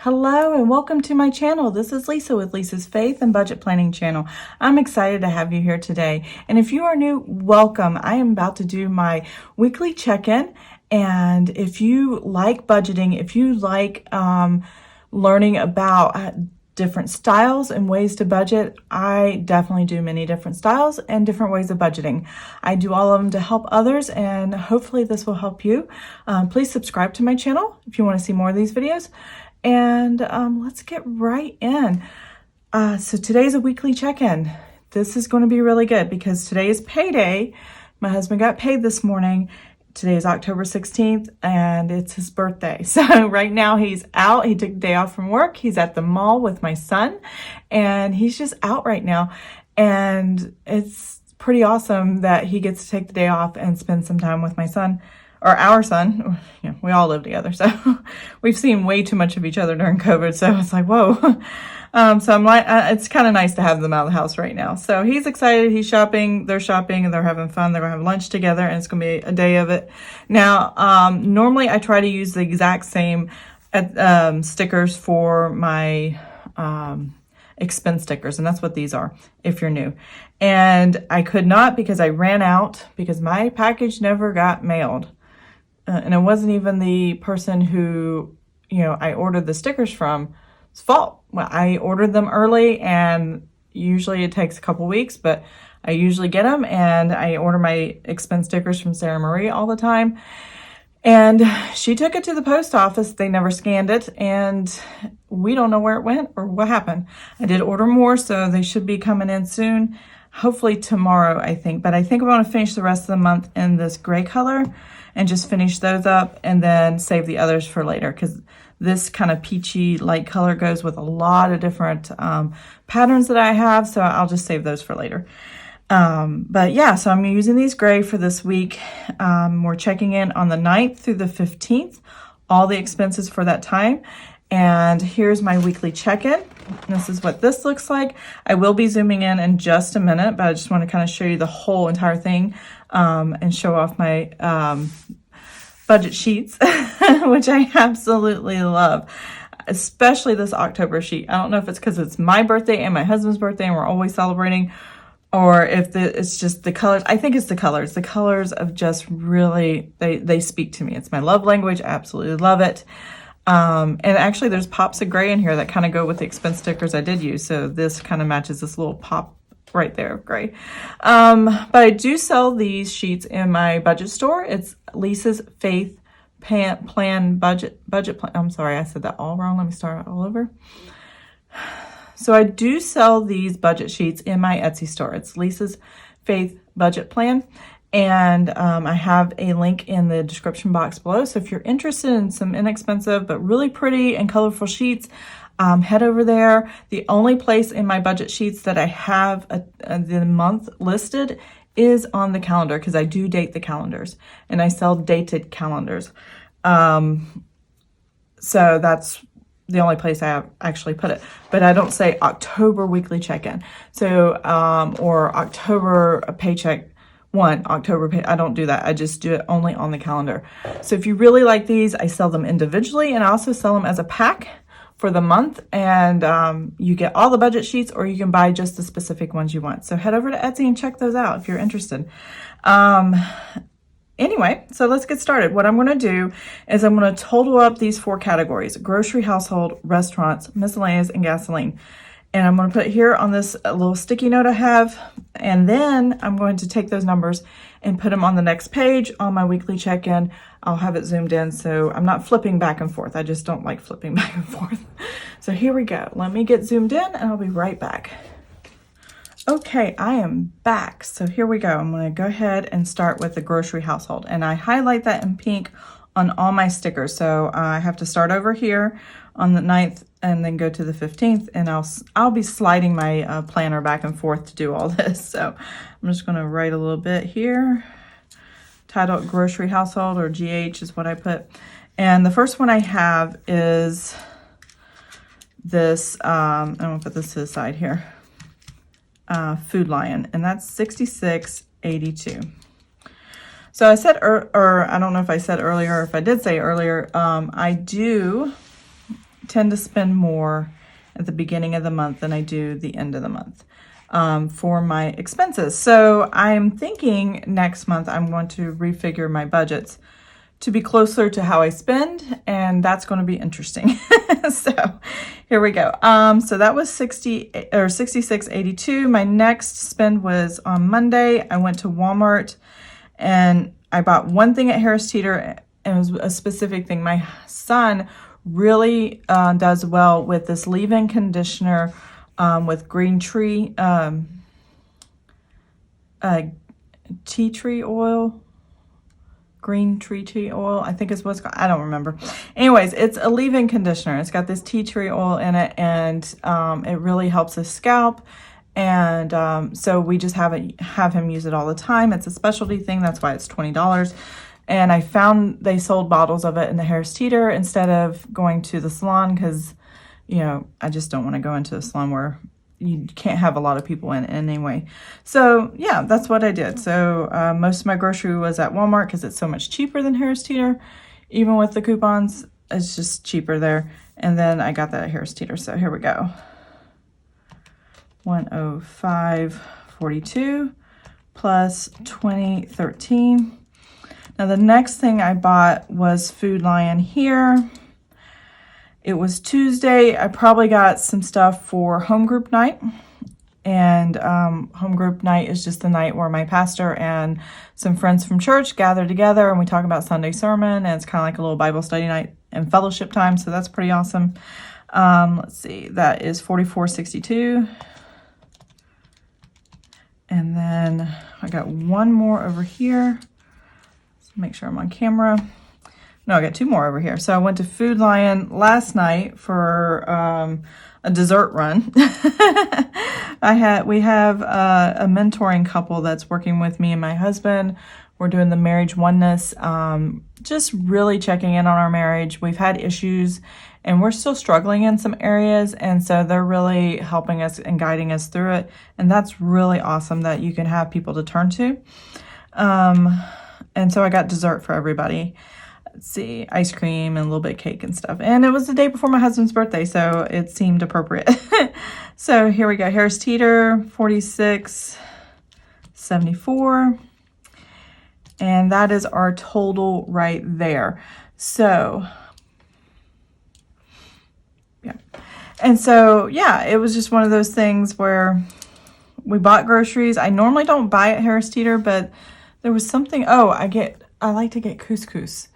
Hello and welcome to my channel. This is Lisa with Lisa's Faith and Budget Planning channel. I'm excited to have you here today. And if you are new, welcome. I am about to do my weekly check-in. And if you like budgeting, if you like learning about different styles and ways to budget, I definitely do many different styles and different ways of budgeting. I do all of them to help others, and hopefully this will help you. Please subscribe to my channel if you want to see more of these videos. And let's get right in. So today's a weekly check-in. This is going to be really good because today is payday. My husband got paid this morning. Today is October 16th and it's his birthday. So right now he's out. He took a day off from work. He's at the mall with my son and he's just out right now. And it's pretty awesome that he gets to take the day off and spend some time with my son. Or our son. Yeah, we all live together, so we've seen way too much of each other during COVID, so it's like, whoa. So I'm like, it's kind of nice to have them out of the house right now. So he's excited, he's shopping, and they're having fun, they're gonna have lunch together, and it's gonna be a day of it. Now, normally I try to use the exact same stickers for my expense stickers, and that's what these are if you're new. And I could not because I ran out because my package never got mailed. And it wasn't even the person who, I ordered the stickers from's fault. Well, I ordered them early and usually it takes a couple weeks, but I usually get them, and I order my expense stickers from Sara Marie all the time. And she took it to the post office. They never scanned it, and we don't know where it went or what happened. I did order more, so they should be coming in soon. Hopefully tomorrow, I think. But I think I want to finish the rest of the month in this gray color and just finish those up and then save the others for later, because this kind of peachy light color goes with a lot of different patterns that I have. So I'll just save those for later. But yeah, so I'm using these gray for this week. We're checking in on the 9th through the 15th, all the expenses for that time. And here's my weekly check-in. This is what this looks like. I will be zooming in just a minute, but I just want to kind of show you the whole entire thing and show off my budget sheets, which I absolutely love, especially this October sheet. I don't know if it's because it's my birthday and my husband's birthday and we're always celebrating, or if it's just the colors. I think it's the colors. The colors of just really, they speak to me. It's my love language. I absolutely love it. And actually there's pops of gray in here that kind of go with the expense stickers I did use. So this kind of matches this little pop right there of gray. But I do sell these sheets in my budget store. It's Lisa's Faith Plan Budget Plan. I'm sorry, I said that all wrong. Let me start all over. So I do sell these budget sheets in my Etsy store. It's Lisa's Faith Budget Plan. And I have a link in the description box below. So if you're interested in some inexpensive but really pretty and colorful sheets, head over there. The only place in my budget sheets that I have the month listed is on the calendar, because I do date the calendars and I sell dated calendars. So that's the only place I have actually put it, but I don't say October weekly check-in. So, or October paycheck one, October pay. I don't do that. I just do it only on the calendar. So if you really like these, I sell them individually, and I also sell them as a pack for the month, and you get all the budget sheets, or you can buy just the specific ones you want. So head over to Etsy and check those out if you're interested. Anyway, so let's get started. What I'm going to do is I'm going to total up these 4 categories: grocery, household, restaurants, miscellaneous, and gasoline. And I'm going to put it here on this little sticky note I have. And then I'm going to take those numbers and put them on the next page on my weekly check-in. I'll have it zoomed in, so I'm not flipping back and forth. I just don't like flipping back and forth. So here we go. Let me get zoomed in and I'll be right back. Okay, I am back. So here we go. I'm going to go ahead and start with the grocery household. And I highlight that in pink on all my stickers. So I have to start over here on the 9th and then go to the 15th, and I'll be sliding my planner back and forth to do all this. So I'm just going to write a little bit here. Title grocery household, or GH is what I put. And the first one I have is this, I'm going to put this to the side here, Food Lion, and that's $66.82. So I said, or I don't know if I said earlier, or if I did say earlier, I do tend to spend more at the beginning of the month than I do the end of the month for my expenses. So I'm thinking next month I'm going to refigure my budgets to be closer to how I spend, and that's going to be interesting. So here we go. So that was 66.82. My next spend was on Monday. I went to Walmart and I bought one thing at Harris Teeter, and it was a specific thing. My son really does well with this leave-in conditioner with green tea tree oil. Green tea oil, I think is what's called. I don't remember. Anyways, it's a leave-in conditioner. It's got this tea tree oil in it, and it really helps his scalp. And so we just have him use it all the time. It's a specialty thing. That's why it's $20. And I found they sold bottles of it in the Harris Teeter instead of going to the salon, because, you know, I just don't want to go into a salon where you can't have a lot of people in anyway. So yeah, that's what I did. So most of my grocery was at Walmart because it's so much cheaper than Harris Teeter. Even with the coupons, it's just cheaper there. And then I got that at Harris Teeter. So here we go. $105.42 plus $20.13. Now the next thing I bought was Food Lion here. It was Tuesday. I probably got some stuff for home group night. And home group night is just the night where my pastor and some friends from church gather together and we talk about Sunday sermon. And it's kind of like a little Bible study night and fellowship time. So that's pretty awesome. Let's see. That is $44.62. And then I got one more over here. Let's make sure I'm on camera. No, I got two more over here. So I went to Food Lion last night for a dessert run. We have a mentoring couple that's working with me and my husband. We're doing the marriage oneness, just really checking in on our marriage. We've had issues and we're still struggling in some areas. And so they're really helping us and guiding us through it. And that's really awesome that you can have people to turn to. And so I got dessert for everybody. Let's see, ice cream and a little bit of cake and stuff. And it was the day before my husband's birthday, so it seemed appropriate. So here we go. Harris Teeter, $46.74. And that is our total right there. So, yeah. And so, yeah, it was just one of those things where we bought groceries. I normally don't buy at Harris Teeter, but there was something. Oh, I like to get couscous.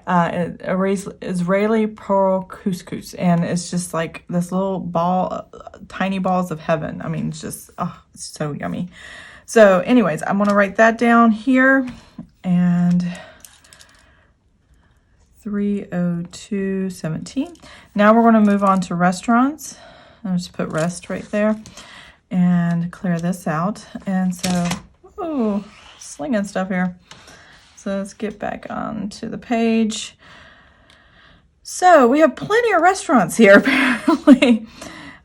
Israeli pearl couscous, and it's just like this little ball, tiny balls of heaven. I mean, it's just, oh, it's so yummy. So anyways, I'm going to write that down here, and 302.17. Now we're going to move on to restaurants. I'll just put rest right there and clear this out. And so, oh, slinging stuff here. So let's get back onto the page. So we have plenty of restaurants here, apparently.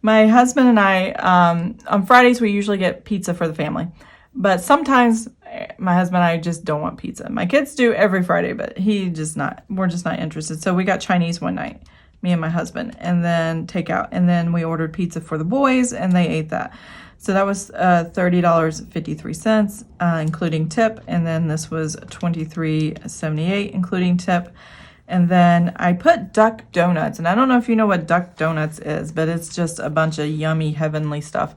My husband and I, on Fridays, we usually get pizza for the family. But sometimes my husband and I just don't want pizza. My kids do every Friday, but we're just not interested. So we got Chinese one night, me and my husband, and then takeout. And then we ordered pizza for the boys, and they ate that. So that was $30.53, including tip. And then this was $23.78, including tip. And then I put duck donuts. And I don't know if you know what duck donuts is, but it's just a bunch of yummy, heavenly stuff.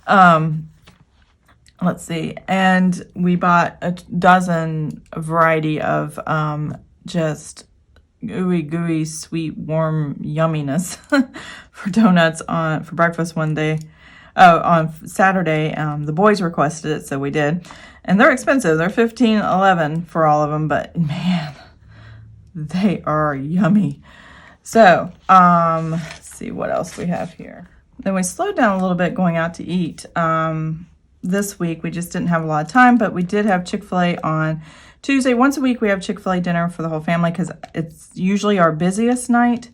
Let's see. And we bought a dozen variety of just ooey gooey, sweet, warm yumminess for donuts for breakfast one day. Oh, on Saturday, the boys requested it, so we did. And they're expensive. They're $15.11 for all of them, but man, they are yummy. So, let's see what else we have here. Then we slowed down a little bit going out to eat. This week, we just didn't have a lot of time, but we did have Chick-fil-A on Tuesday. Once a week, we have Chick-fil-A dinner for the whole family because it's usually our busiest night.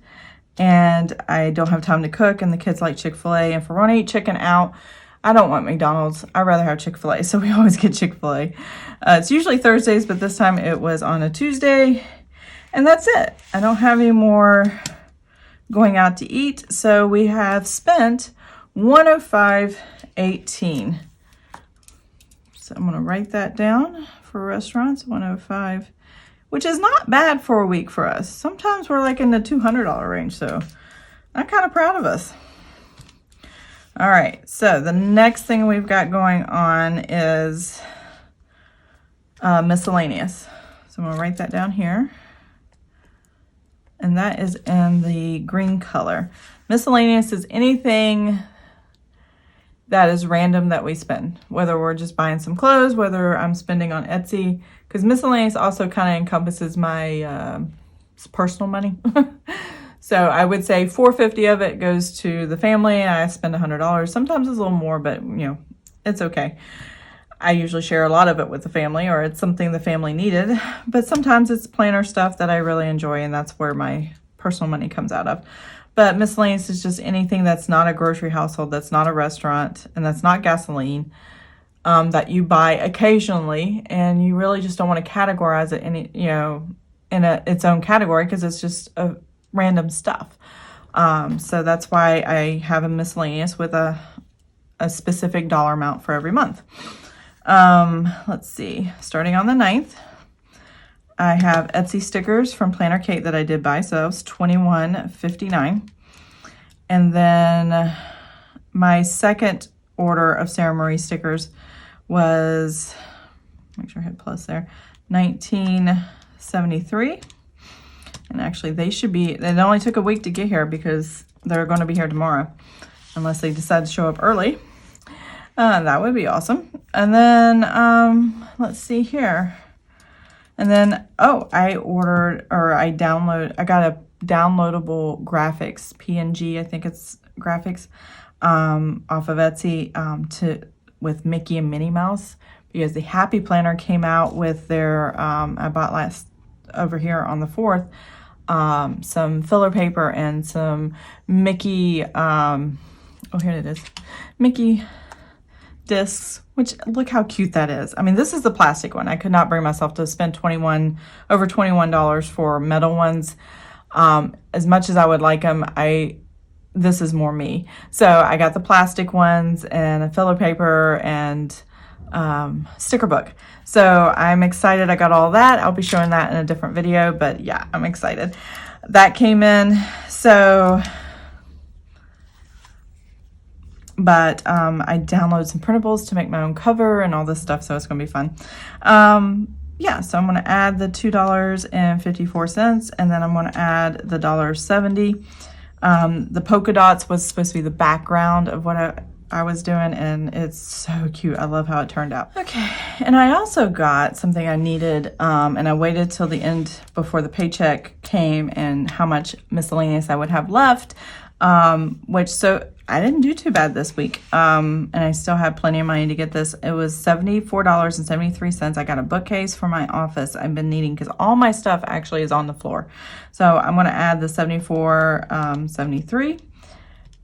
And I don't have time to cook, and the kids like Chick-fil-A. And if we're going to eat chicken out, I don't want McDonald's. I'd rather have Chick-fil-A, so we always get Chick-fil-A. It's usually Thursdays, but this time it was on a Tuesday. And that's it. I don't have any more going out to eat. So we have spent $105.18. So I'm going to write that down for restaurants, 105, which is not bad for a week for us. Sometimes we're like in the $200 range, so I'm kind of proud of us. All right, so the next thing we've got going on is miscellaneous. So I'm going to write that down here. And that is in the green color. Miscellaneous is anything that is random that we spend, whether we're just buying some clothes, whether I'm spending on Etsy, because miscellaneous also kind of encompasses my personal money. So I would say $450 of it goes to the family, and I spend $100. Sometimes it's a little more, but you know, it's okay. I usually share a lot of it with the family, or it's something the family needed, but sometimes it's planner stuff that I really enjoy, and that's where my personal money comes out of. But miscellaneous is just anything that's not a grocery household, that's not a restaurant, and that's not gasoline, that you buy occasionally, and you really just don't want to categorize it in, you know, in its own category, because it's just a random stuff. So that's why I have a miscellaneous with a specific dollar amount for every month. Let's see, starting on the 9th, I have Etsy stickers from Planner Kate that I did buy, so that was $21.59. And then my second order of Sara Marie stickers was, make sure I hit plus there, $19.73. And actually they should be, it only took a week to get here because they're going to be here tomorrow, unless they decide to show up early. That would be awesome. And then, let's see here. And then, oh, I got a downloadable graphics, PNG, I think it's graphics, off of Etsy, with Mickey and Minnie Mouse, because the Happy Planner came out with their, I bought over here on the 4th, some filler paper and some Mickey, oh, here it is, Mickey discs, which look how cute that is. I mean, this is the plastic one. I could not bring myself to spend over $21 for metal ones. As much as I would like them, this is more me. So I got the plastic ones and a filler paper and sticker book. So I'm excited. I got all that. I'll be showing that in a different video, but yeah, I'm excited. That came in. So, but I downloaded some printables to make my own cover and all this stuff, so it's going to be fun. Yeah, so I'm going to add the $2.54, and then I'm going to add the $1.70. The polka dots was supposed to be the background of what I was doing, and it's so cute. I love how it turned out. Okay, and I also got something I needed, and I waited till the end before the paycheck came and how much miscellaneous I would have left, so I didn't do too bad this week, and I still have plenty of money to get this. It was $74.73. I got a bookcase for my office I've been needing, because all my stuff actually is on the floor. So I'm going to add the $74.73.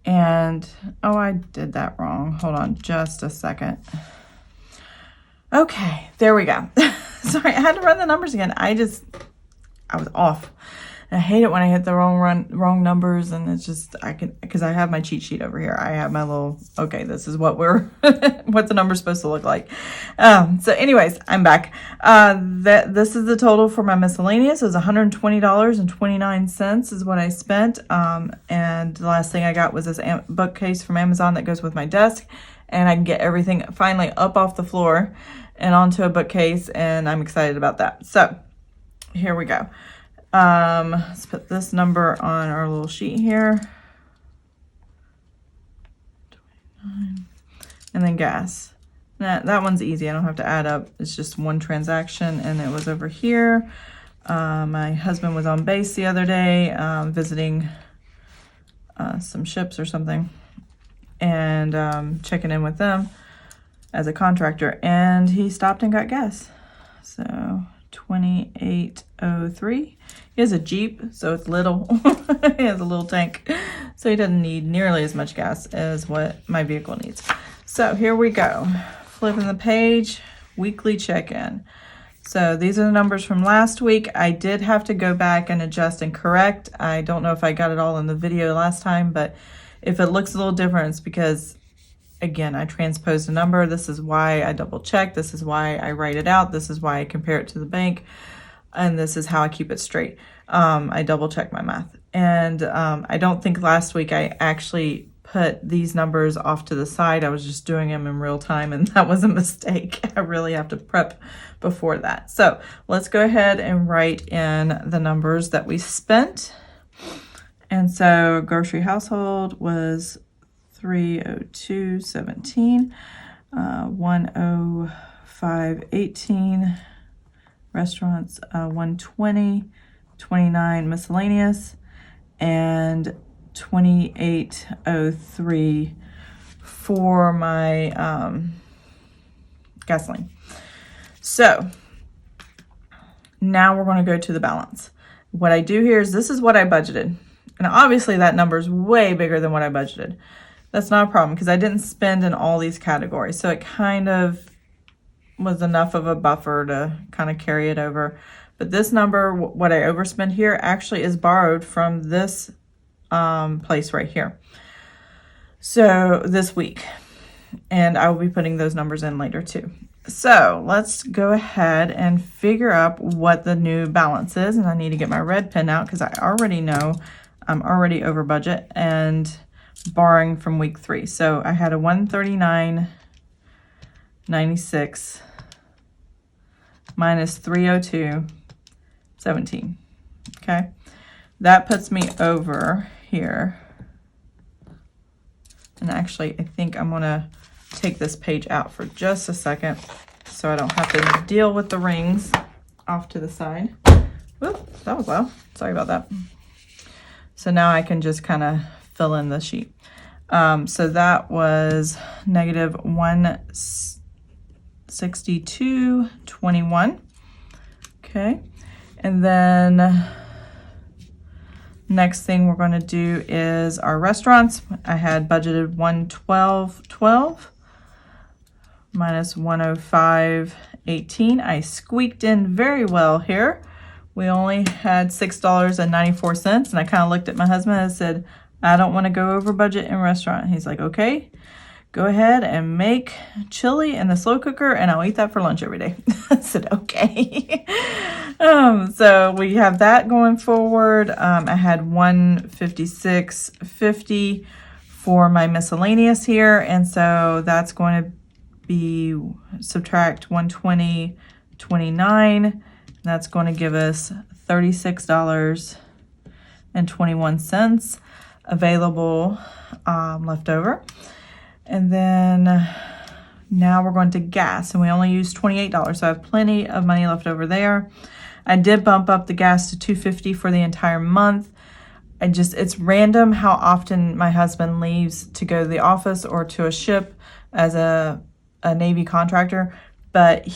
And, oh, I did that wrong. Hold on just a second. Okay, there we go. Sorry, I had to run the numbers again. I was off. I hate it when I hit the wrong numbers, and it's just, because I have my cheat sheet over here. I have my little, okay, this is what what the number's supposed to look like. So anyways, I'm back. This is the total for my miscellaneous. It was $120.29 is what I spent. And the last thing I got was this bookcase from Amazon that goes with my desk, and I can get everything finally up off the floor and onto a bookcase, and I'm excited about that. So here we go. Let's put this number on our little sheet here. 29. And then gas. That one's easy. I don't have to add up. It's just one transaction, and it was over here. My husband was on base the other day, visiting some ships or something, and checking in with them as a contractor, and he stopped and got gas. So $28.03. He has a Jeep, so it's little. He has a little tank, so he doesn't need nearly as much gas as what my vehicle needs. So here we go. Flipping the page, weekly check-in. So these are the numbers from last week. I did have to go back and adjust and correct. I don't know if I got it all in the video last time, but if it looks a little different, it's because, again, I transposed a number. This is why I double check. This is why I write it out. This is why I compare it to the bank. And this is how I keep it straight. I double check my math. And I don't think last week I actually put these numbers off to the side. I was just doing them in real time, and that was a mistake. I really have to prep before that. So let's go ahead and write in the numbers that we spent. And so grocery household was $302.17, $105.18, restaurants $120.29, miscellaneous, and $28.03 for my gasoline. So now we're going to go to the balance. What I do here is this is what I budgeted. And obviously that number is way bigger than what I budgeted. That's not a problem because I didn't spend in all these categories. So it kind of was enough of a buffer to kind of carry it over. But this number, what I overspent here, actually is borrowed from this place right here. So this week. And I will be putting those numbers in later too. So let's go ahead and figure out what the new balance is. And I need to get my red pen out because I already know I'm already over budget and borrowing from week 3. So I had a $139.96 minus $302.17. Okay, that puts me over here. And actually, I think I'm gonna take this page out for just a second so I don't have to deal with the rings off to the side. Whoop, that was loud. Sorry about that. So now I can just kind of fill in the sheet. So that was negative 162.21. Okay, and then next thing we're going to do is our restaurants. I had budgeted $112.12 minus $105.18. I squeaked in very well here. We only had $6.94, and I kind of looked at my husband and said, I don't want to go over budget in restaurant. He's like, okay, go ahead and make chili in the slow cooker, and I'll eat that for lunch every day. I said, okay. So we have that going forward. I had $156.50 for my miscellaneous here, and so that's going to be subtract $120.29. That's going to give us $36.21 available left over. And then now we're going to gas, and we only used $28, so I have plenty of money left over there. I did bump up the gas to $2.50 for the entire month. It's random how often my husband leaves to go to the office or to a ship as a Navy contractor, but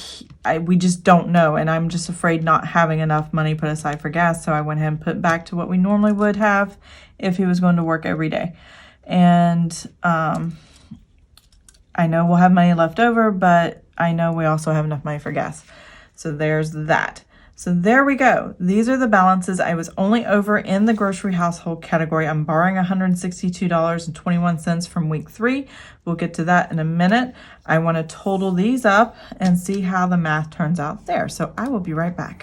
we just don't know, and I'm just afraid not having enough money put aside for gas, so I went ahead and put back to what we normally would have if he was going to work every day. And I know we'll have money left over, but I know we also have enough money for gas. So there's that. So there we go. These are the balances. I was only over in the grocery household category. I'm borrowing $162.21 from week 3. We'll get to that in a minute. I want to total these up and see how the math turns out there. So I will be right back.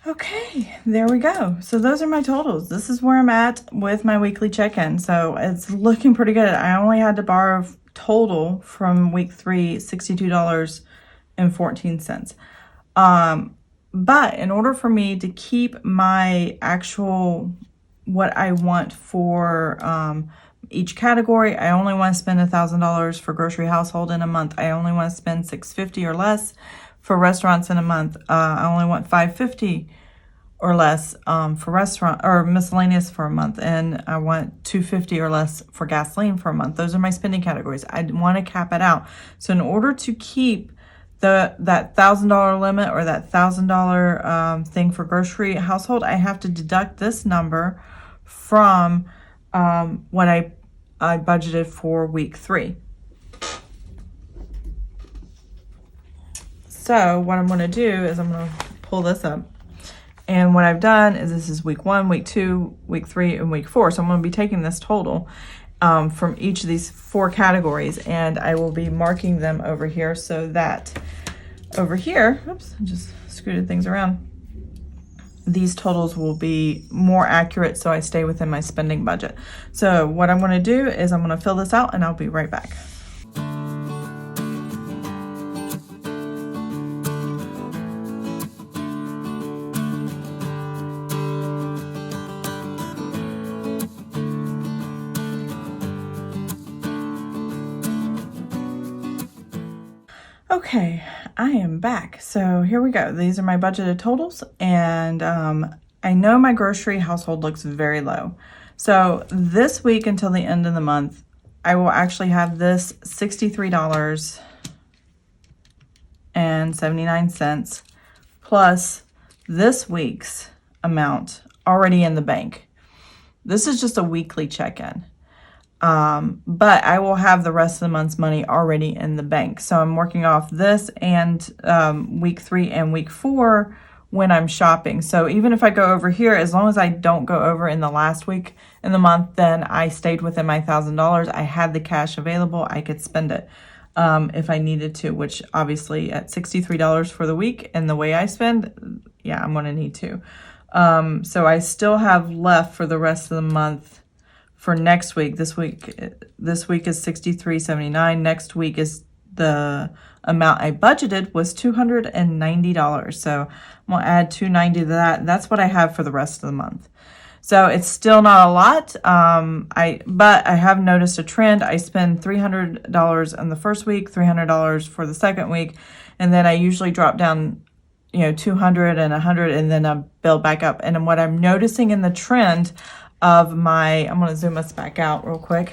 Okay, there we go. So those are my totals. This is where I'm at with my weekly check-in. So it's looking pretty good. I only had to borrow total from week 3, $62.14. But in order for me to keep my actual, what I want for each category, I only want to spend $1,000 for grocery household in a month. I only want to spend $650 or less for restaurants in a month. I only want $550 or less for restaurant or miscellaneous for a month, and I want $250 or less for gasoline for a month. Those are my spending categories. I want to cap it out. So in order to keep that $1,000 limit or that $1,000 thing for grocery household, I have to deduct this number from what I budgeted for week 3. So what I'm going to do is I'm going to pull this up. And what I've done is this is week 1, week 2, week 3, and week 4. So I'm going to be taking this total from each of these 4 categories, and I will be marking them over here so that over here, oops, I just scooted things around. These totals will be more accurate so I stay within my spending budget. So what I'm going to do is I'm going to fill this out and I'll be right back. Okay, I am back. So here we go. These are my budgeted totals, and I know my grocery household looks very low. So this week until the end of the month, I will actually have this $63.79 plus this week's amount already in the bank. This is just a weekly check-in. But I will have the rest of the month's money already in the bank. So I'm working off this and week 3 and week 4 when I'm shopping. So even if I go over here, as long as I don't go over in the last week in the month, then I stayed within my $1,000. I had the cash available. I could spend it if I needed to, which obviously at $63 for the week and the way I spend, yeah, I'm going to need to. So I still have left for the rest of the month. For next week, this week is $63.79. Next week is the amount I budgeted was $290. So I'm gonna add $290 to that. That's what I have for the rest of the month. So it's still not a lot. But I have noticed a trend. I spend $300 in the first week, $300 for the second week, and then I usually drop down, $200 and $100, and then I build back up. And what I'm noticing in the trend of I'm going to zoom us back out real quick.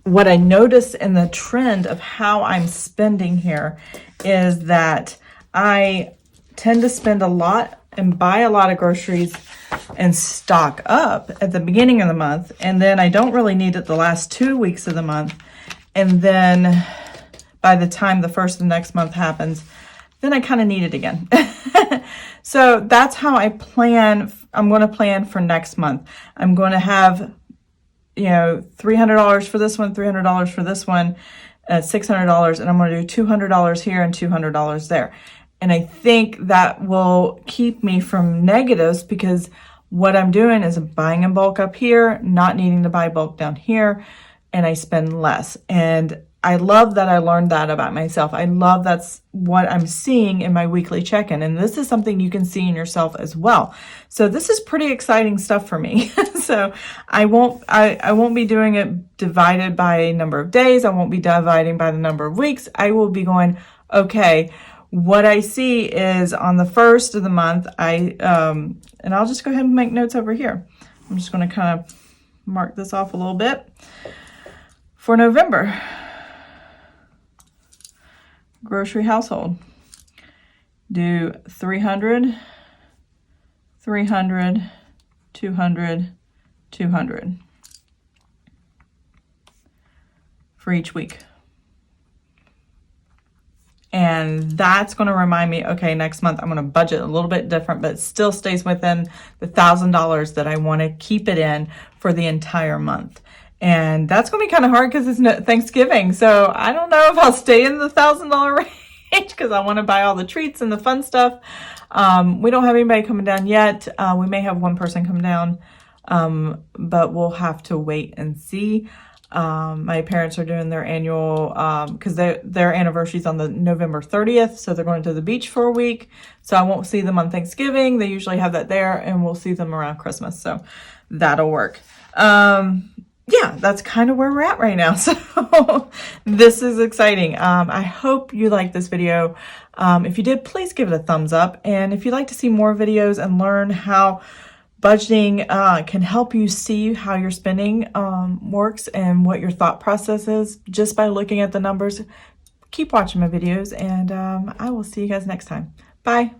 What I notice in the trend of how I'm spending here is that I tend to spend a lot and buy a lot of groceries and stock up at the beginning of the month, and then I don't really need it the last 2 weeks of the month, and then by the time the first of the next month happens, then I kind of need it again. So that's how I plan. I'm going to plan for next month. I'm going to have, $300 for this one, $300 for this one, $600, and I'm going to do $200 here and $200 there. And I think that will keep me from negatives, because what I'm doing is buying in bulk up here, not needing to buy bulk down here, and I spend less. And I love that I learned that about myself. I love that's what I'm seeing in my weekly check-in. And this is something you can see in yourself as well. So this is pretty exciting stuff for me. So I won't be doing it divided by a number of days. I won't be dividing by the number of weeks. I will be going, okay, what I see is on the first of the month, and I'll just go ahead and make notes over here. I'm just going to kind of mark this off a little bit. For November, grocery household, do 300, 300, 200, 200 for each week. And that's going to remind me, okay, next month I'm going to budget a little bit different, but it still stays within the $1,000 that I want to keep it in for the entire month. And that's going to be kind of hard because it's Thanksgiving. So I don't know if I'll stay in the $1,000 range because I want to buy all the treats and the fun stuff. We don't have anybody coming down yet. We may have one person come down, but we'll have to wait and see. My parents are doing their annual, because their anniversary is on the November 30th. So they're going to the beach for a week. So I won't see them on Thanksgiving. They usually have that there, and we'll see them around Christmas. So that'll work. Yeah, that's kind of where we're at right now. So this is exciting. I hope you liked this video. If you did, please give it a thumbs up. And if you'd like to see more videos and learn how budgeting can help you see how your spending works and what your thought process is just by looking at the numbers. Keep watching my videos, and I will see you guys next time. Bye.